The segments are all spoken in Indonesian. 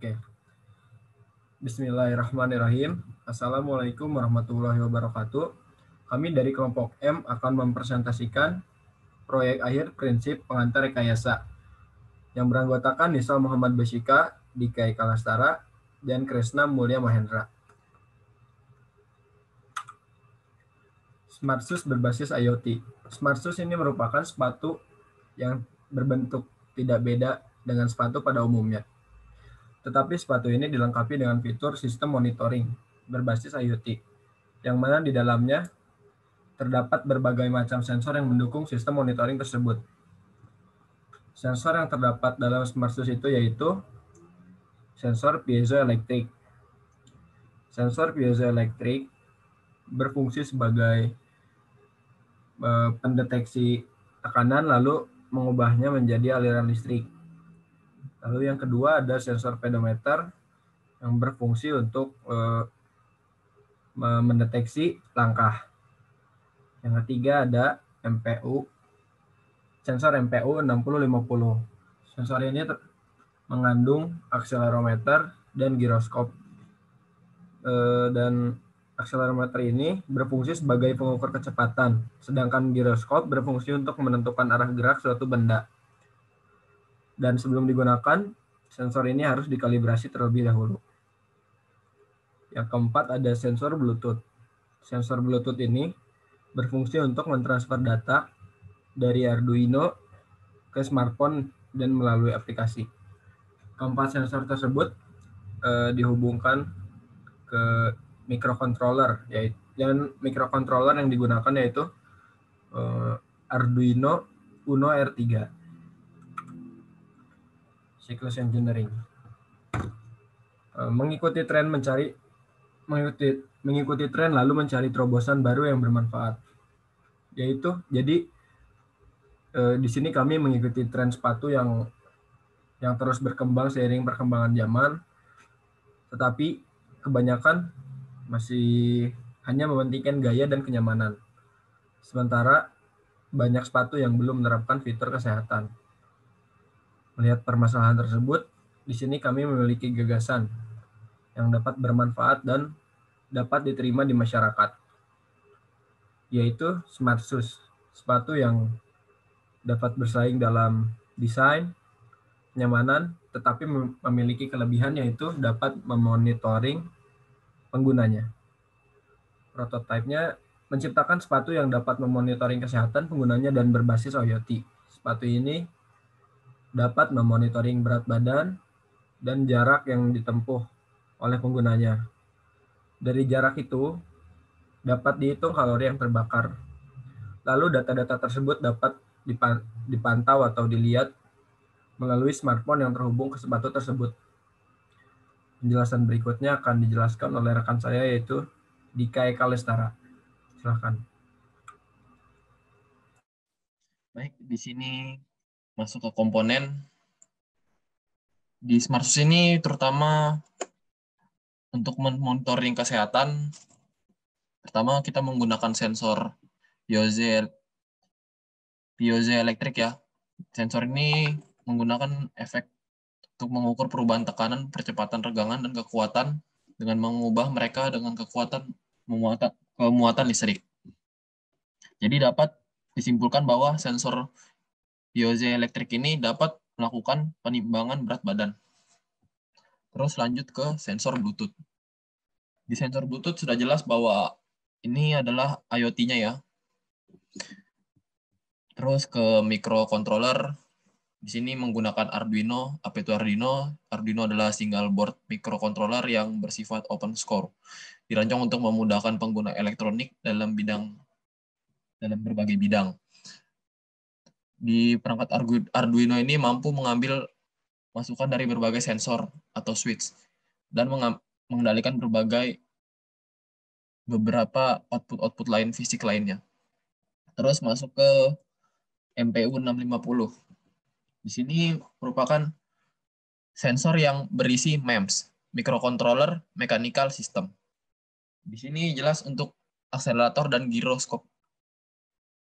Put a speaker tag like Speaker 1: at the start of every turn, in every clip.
Speaker 1: Oke. Bismillahirrahmanirrahim. Assalamualaikum warahmatullahi wabarakatuh. Kami dari kelompok M akan mempresentasikan proyek akhir prinsip pengantar rekayasa yang beranggotakan Nisal Muhammad Basika, Dika Eka Lastara, dan Kresna Mulya Mahendra. Smart Shoes berbasis IoT. Smart Shoes ini merupakan sepatu yang berbentuk tidak beda dengan sepatu pada umumnya. Tetapi sepatu ini dilengkapi dengan fitur sistem monitoring berbasis IoT, yang mana di dalamnya terdapat berbagai macam sensor yang mendukung sistem monitoring tersebut. Sensor yang terdapat dalam Smart Shoes itu yaitu sensor piezoelektrik. Sensor piezoelektrik berfungsi sebagai pendeteksi tekanan lalu mengubahnya menjadi aliran listrik. Lalu yang kedua ada sensor pedometer yang berfungsi untuk mendeteksi langkah. Yang ketiga ada MPU, sensor MPU 6050. Sensor ini mengandung akselerometer dan giroskop. Dan akselerometer ini berfungsi sebagai pengukur kecepatan, sedangkan giroskop berfungsi untuk menentukan arah gerak suatu benda. Dan sebelum digunakan, sensor ini harus dikalibrasi terlebih dahulu. Yang keempat ada sensor Bluetooth. Sensor Bluetooth ini berfungsi untuk mentransfer data dari Arduino ke smartphone dan melalui aplikasi. Keempat sensor tersebut dihubungkan ke microcontroller, dan microcontroller yang digunakan yaitu Arduino Uno R3. Siklus engineering. Mengikuti tren lalu mencari terobosan baru yang bermanfaat. Jadi di sini kami mengikuti tren sepatu yang terus berkembang seiring perkembangan zaman, tetapi kebanyakan masih hanya mementingkan gaya dan kenyamanan. Sementara banyak sepatu yang belum menerapkan fitur kesehatan. Melihat permasalahan tersebut, di sini kami memiliki gagasan yang dapat bermanfaat dan dapat diterima di masyarakat, yaitu Smart Shoes, sepatu yang dapat bersaing dalam desain, kenyamanan, tetapi memiliki kelebihan yaitu dapat memonitoring penggunanya. Prototipenya menciptakan sepatu yang dapat memonitoring kesehatan penggunanya dan berbasis IoT. Sepatu ini dapat memonitoring berat badan dan jarak yang ditempuh oleh penggunanya. Dari jarak itu dapat dihitung kalori yang terbakar. Lalu data-data tersebut dapat dipantau atau dilihat melalui smartphone yang terhubung ke sepatu tersebut. Penjelasan berikutnya akan dijelaskan oleh rekan saya yaitu Dika Eka Lastara. Silakan.
Speaker 2: Baik, di sini masuk ke komponen. Di Smart Shoes ini terutama untuk monitoring kesehatan, pertama kita menggunakan sensor piezoelektrik ya. Sensor ini menggunakan efek untuk mengukur perubahan tekanan, percepatan regangan, dan kekuatan dengan mengubah mereka dengan kekuatan kemuatan listrik. Jadi dapat disimpulkan bahwa sensor piezoelektrik ini dapat melakukan penimbangan berat badan. Terus lanjut ke sensor Bluetooth. Di sensor Bluetooth sudah jelas bahwa ini adalah IoT-nya ya. Terus ke microcontroller. Di sini menggunakan Arduino. Apa itu Arduino? Arduino adalah single board microcontroller yang bersifat open source. Dirancang untuk memudahkan pengguna elektronik dalam berbagai bidang. Di perangkat Arduino ini mampu mengambil masukan dari berbagai sensor atau switch dan mengendalikan beberapa output lain fisik lainnya. Terus masuk ke MPU 650. Di sini merupakan sensor yang berisi MEMS, microcontroller mechanical system. Di sini jelas untuk akselerator dan giroskop.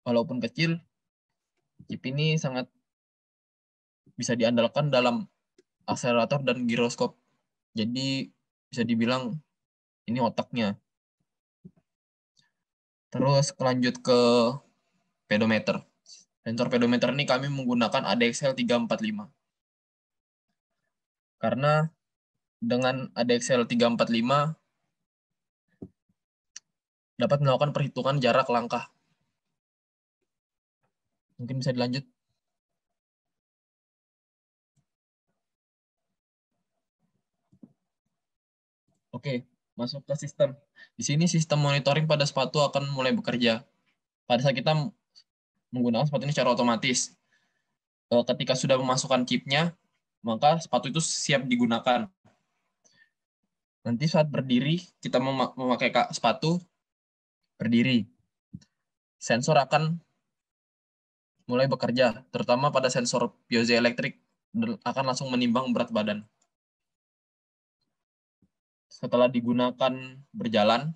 Speaker 2: Walaupun kecil, chip ini sangat bisa diandalkan dalam akselerator dan giroskop Jadi bisa dibilang ini otaknya. Terus lanjut ke pedometer. Sensor pedometer ini kami menggunakan ADXL 345. Karena dengan ADXL 345 dapat melakukan perhitungan jarak langkah. Mungkin bisa dilanjut. Oke, masuk ke sistem. Di sini sistem monitoring pada sepatu akan mulai bekerja. Pada saat kita menggunakan sepatu ini secara otomatis. Ketika sudah memasukkan chipnya, maka sepatu itu siap digunakan. Nanti saat berdiri, kita memakai sepatu, berdiri. Sensor akan mulai bekerja, terutama pada sensor piezoelektrik akan langsung menimbang berat badan. Setelah digunakan berjalan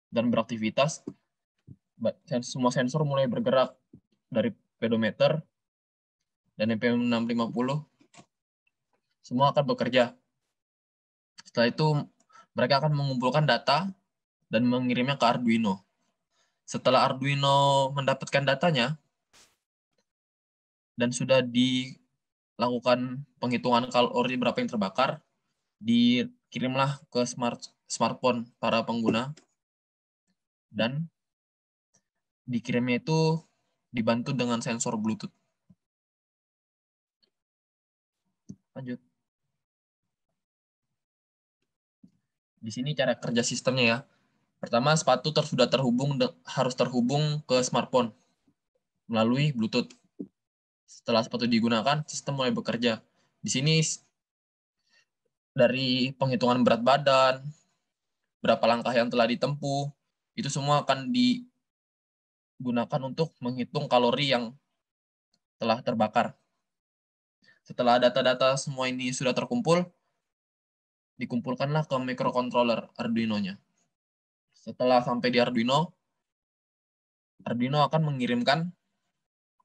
Speaker 2: dan beraktivitas, semua sensor mulai bergerak dari pedometer dan NPM 650, semua akan bekerja. Setelah itu, mereka akan mengumpulkan data dan mengirimnya ke Arduino. Setelah Arduino mendapatkan datanya dan sudah dilakukan penghitungan kalori berapa yang terbakar, dikirimlah ke smartphone para pengguna dan dikirimnya itu dibantu dengan sensor Bluetooth. Lanjut. Di sini cara kerja sistemnya ya. Pertama, sepatu sudah harus terhubung ke smartphone melalui Bluetooth. Setelah sepatu digunakan, sistem mulai bekerja. Di sini dari penghitungan berat badan, berapa langkah yang telah ditempuh, itu semua akan digunakan untuk menghitung kalori yang telah terbakar. Setelah data-data semua ini sudah terkumpul, dikumpulkanlah ke microcontroller Arduino-nya. Setelah sampai di Arduino, Arduino akan mengirimkan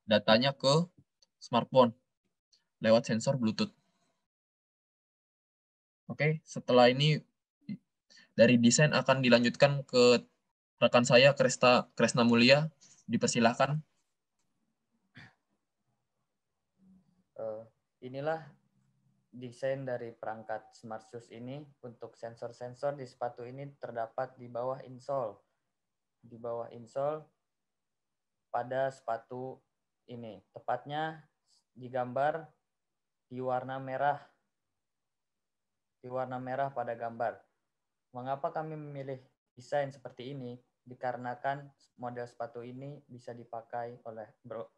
Speaker 2: datanya ke smartphone lewat sensor Bluetooth. Oke, setelah ini dari desain akan dilanjutkan ke rekan saya, Kresna Mulia. Dipersilahkan.
Speaker 3: Inilah desain dari perangkat Smart Shoes ini. Untuk sensor-sensor di sepatu ini terdapat di bawah insole. Di bawah insole pada sepatu ini. Tepatnya digambar di warna merah. Di warna merah pada gambar. Mengapa kami memilih desain seperti ini? Dikarenakan model sepatu ini bisa dipakai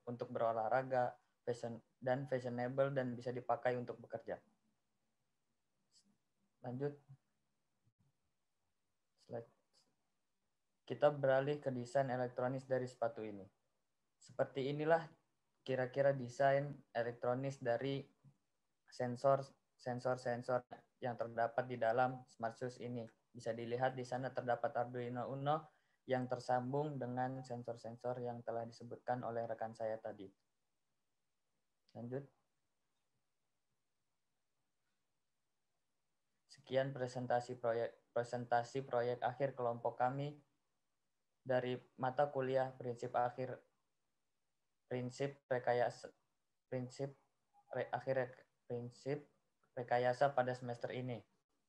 Speaker 3: untuk berolahraga, dan fashionable, dan bisa dipakai untuk bekerja. Lanjut. Slide. Kita beralih ke desain elektronis dari sepatu ini. Seperti inilah kira-kira desain elektronis dari sensor yang terdapat di dalam Smart Shoes ini. Bisa dilihat di sana terdapat Arduino Uno yang tersambung dengan sensor-sensor yang telah disebutkan oleh rekan saya tadi. Lanjut. Sekian presentasi proyek akhir kelompok kami dari mata kuliah prinsip rekayasa pada semester ini.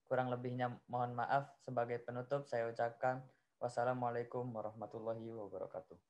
Speaker 3: Kurang lebihnya mohon maaf. Sebagai penutup saya ucapkan wassalamualaikum warahmatullahi wabarakatuh.